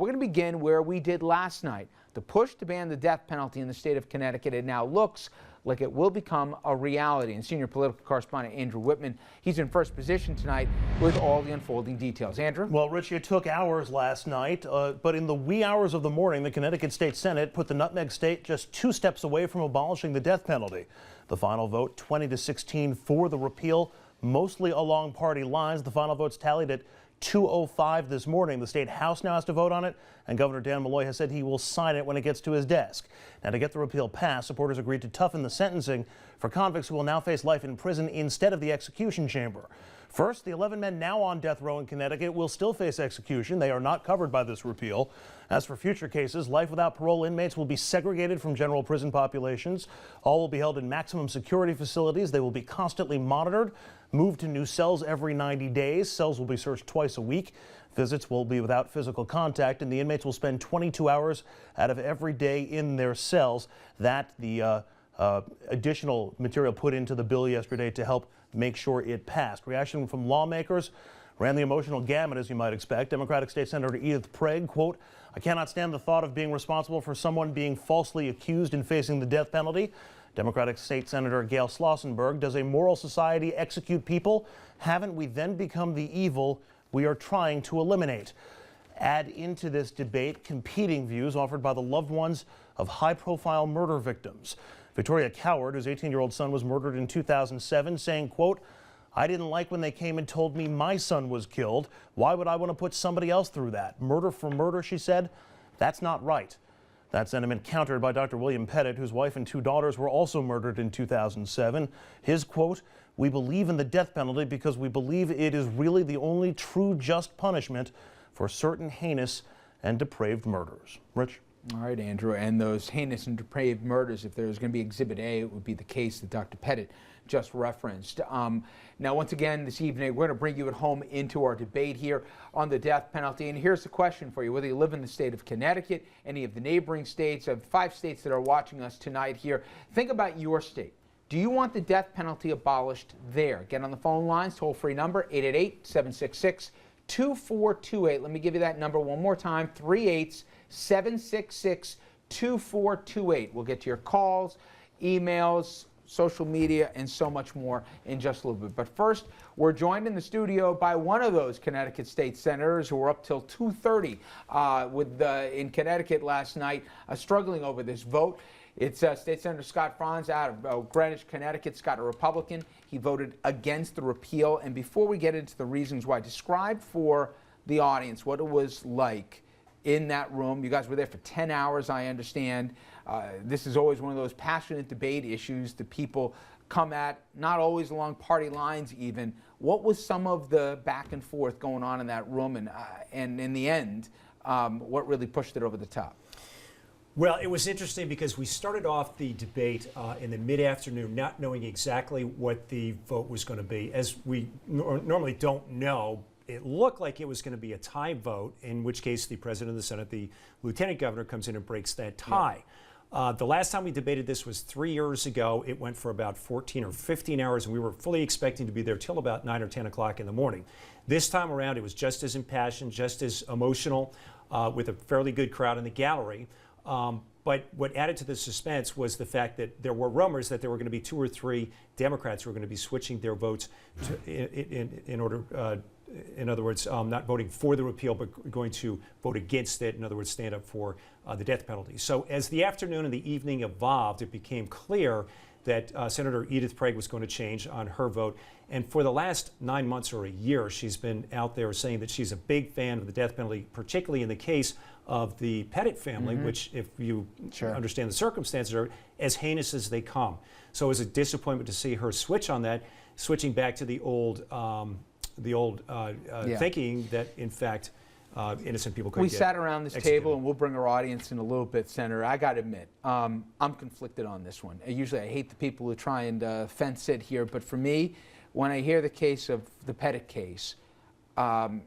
we're going to begin where we did last night. The push to ban the death penalty in the state of Connecticut, it now looks like it will become a reality. And senior political correspondent Andrew Whitman, he's in first position tonight with all the unfolding details. Andrew? Well, Rich, it took hours last night, but in the wee hours of the morning, the Connecticut State Senate put the nutmeg state just 2 steps away from abolishing the death penalty. The final vote, 20-16 for the repeal, mostly along party lines. The final votes tallied at 2:05 this morning. The state house now has to vote on it, and Governor Dan Malloy has said he will sign it when it gets to his desk. Now, to get the repeal passed, supporters agreed to toughen the sentencing for convicts who will now face life in prison instead of the execution chamber. First, the 11 men now on death row in Connecticut will still face execution. They are not covered by this repeal. As for future cases, life without parole inmates will be segregated from general prison populations. All will be held in maximum security facilities. They will be constantly monitored, moved to new cells every 90 days. Cells will be searched twice a week. Visits will be without physical contact, and the inmates will spend 22 hours out of every day in their cells. That the additional material put into the bill yesterday to help make sure it passed. Reaction from lawmakers ran the emotional gamut, as you might expect. Democratic State Senator Edith Prague, quote, "I cannot stand the thought of being responsible for someone being falsely accused and facing the death penalty." Democratic State Senator Gail Slossenberg, "Does a moral society execute people? Haven't we then become the evil we are trying to eliminate?" Add into this debate competing views offered by the loved ones of high-profile murder victims. Victoria Coward, whose 18-year-old son was murdered in 2007, saying, quote, "I didn't like when they came and told me my son was killed. Why would I want to put somebody else through that? Murder for murder," she said. "That's not right." That sentiment countered by Dr. William Pettit, whose wife and 2 daughters were also murdered in 2007. His quote, "We believe in the death penalty because we believe it is really the only true just punishment for certain heinous and depraved murders." Rich? All right, Andrew, and those heinous and depraved murders, if there's going to be Exhibit A, it would be the case that Dr. Pettit just referenced. Now, once again, this evening, we're going to bring you at home into our debate here on the death penalty. And here's the question for you. Whether you live in the state of Connecticut, any of the neighboring states, of 5 states that are watching us tonight here, think about your state. Do you want the death penalty abolished there? Get on the phone lines, toll-free number, 888-766-2428. Let me give you that number one more time, 3-8-766-2428. We'll get to your calls, emails, social media, and so much more in just a little bit. But first, we're joined in the studio by one of those Connecticut state senators who were up till 2:30 in Connecticut last night, struggling over this vote. It's State Senator Scott Franz out of Greenwich, Connecticut. Scott, a Republican. He voted against the repeal. And before we get into the reasons why, describe for the audience what it was like in that room. You guys were there for 10 hours, I understand. This is always one of those passionate debate issues that people come at, not always along party lines even. What was some of the back and forth going on in that room, and in the end, what really pushed it over the top? Well, it was interesting because we started off the debate in the mid-afternoon not knowing exactly what the vote was going to be. As we normally don't know, it looked like it was going to be a tie vote, in which case the President of the Senate, the Lieutenant Governor, comes in and breaks that tie. Yeah. The last time we debated this was 3 years ago. It went for about 14 or 15 hours, and we were fully expecting to be there till about 9 or 10 o'clock in the morning. This time around, it was just as impassioned, just as emotional, with a fairly good crowd in the gallery. But what added to the suspense was the fact that there were rumors that there were going to be 2 or 3 Democrats who were going to be switching their votes in other words, not voting for the repeal, but going to vote against it. In other words, stand up for the death penalty. So as the afternoon and the evening evolved, it became clear that Senator Edith Prague was going to change on her vote. And for the last 9 months or a year, she's been out there saying that she's a big fan of the death penalty, particularly in the case of the Pettit family, which, if you understand the circumstances, are as heinous as they come. So it was a disappointment to see her switch on that, switching back to the old thinking that, in fact, innocent people could get executed. We sat around this table, and we'll bring our audience in a little bit, Senator. I got to admit, I'm conflicted on this one. Usually I hate the people who try and fence it here, but for me, when I hear the case of the Pettit case, I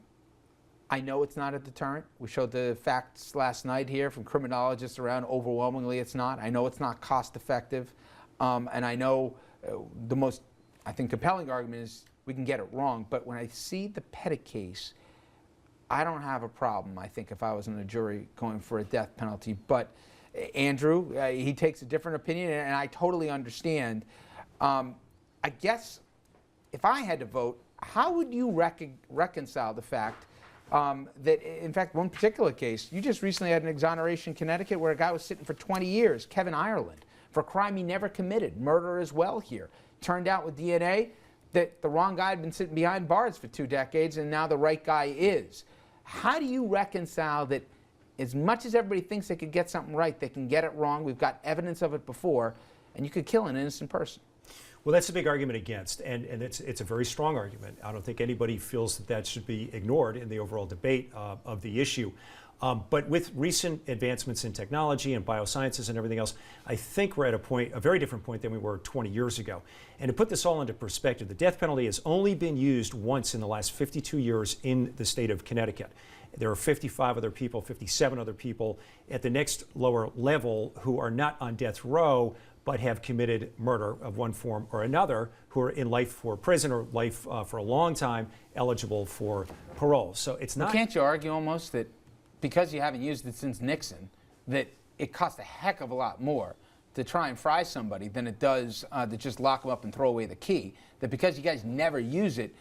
know it's not a deterrent. We showed the facts last night here from criminologists around. Overwhelmingly, it's not. I know it's not cost effective. And I know the most, I think, compelling argument is we can get it wrong. But when I see the Pettit case, I don't have a problem, I think, if I was in a jury going for a death penalty. But Andrew, he takes a different opinion, and I totally understand. I guess if I had to vote, how would you reconcile the fact that, in fact, one particular case, you just recently had an exoneration in Connecticut where a guy was sitting for 20 years, Kevin Ireland, for a crime he never committed, murder as well here. Turned out with DNA that the wrong guy had been sitting behind bars for 2 decades, and now the right guy is. How do you reconcile that as much as everybody thinks they could get something right, they can get it wrong? We've got evidence of it before, and you could kill an innocent person. Well, that's a big argument against, and it's a very strong argument. I don't think anybody feels that that should be ignored in the overall debate of the issue. But with recent advancements in technology and biosciences and everything else, I think we're at a very different point than we were 20 years ago. And to put this all into perspective, the death penalty has only been used once in the last 52 years in the state of Connecticut. There are 55 other people, 57 other people at the next lower level who are not on death row but have committed murder of one form or another, who are in life for prison or life for a long time, eligible for parole. So it's not. Well, can't you argue almost that because you haven't used it since Nixon, that it costs a heck of a lot more to try and fry somebody than it does to just lock them up and throw away the key? That because you guys never use it,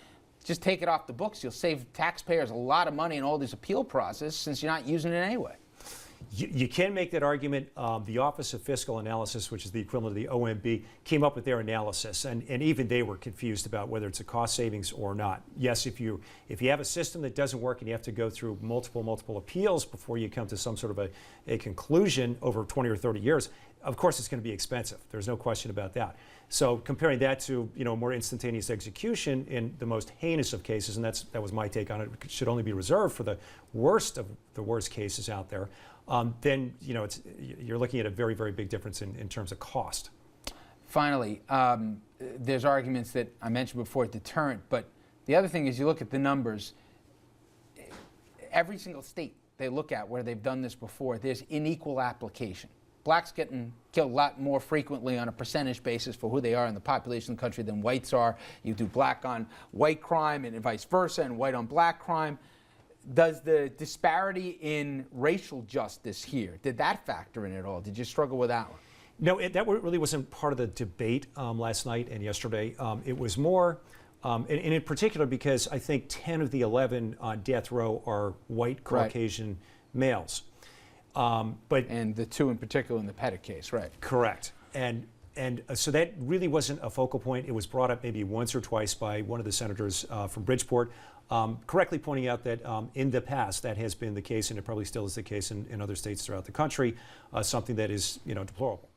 just take it off the books. You'll save taxpayers a lot of money in all this appeal process since you're not using it anyway. You can make that argument. The Office of Fiscal Analysis, which is the equivalent of the OMB, came up with their analysis, and even they were confused about whether it's a cost savings or not. Yes, if you have a system that doesn't work and you have to go through multiple appeals before you come to some sort of a conclusion over 20 or 30 years, of course it's going to be expensive. There's no question about that. So comparing that to more instantaneous execution in the most heinous of cases, and that was my take on it, should only be reserved for the worst of the worst cases out there. Then you're looking at a very, very big difference in terms of cost. Finally, there's arguments that I mentioned before, deterrent, but the other thing is you look at the numbers. Every single state they look at where they've done this before, there's unequal application. Blacks getting killed a lot more frequently on a percentage basis for who they are in the population of the country than whites are. You do black on white crime and vice versa, and white on black crime. Does the disparity in racial justice here, did that factor in at all? Did you struggle with that one? No, that really wasn't part of the debate last night and yesterday. It was more, and in particular because I think 10 of the 11 on death row are white Caucasian males. And the 2 in particular in the Pettit case, right? Correct. And so that really wasn't a focal point. It was brought up maybe once or twice by one of the senators from Bridgeport, correctly pointing out that in the past that has been the case, and it probably still is the case in other states throughout the country, something that is deplorable.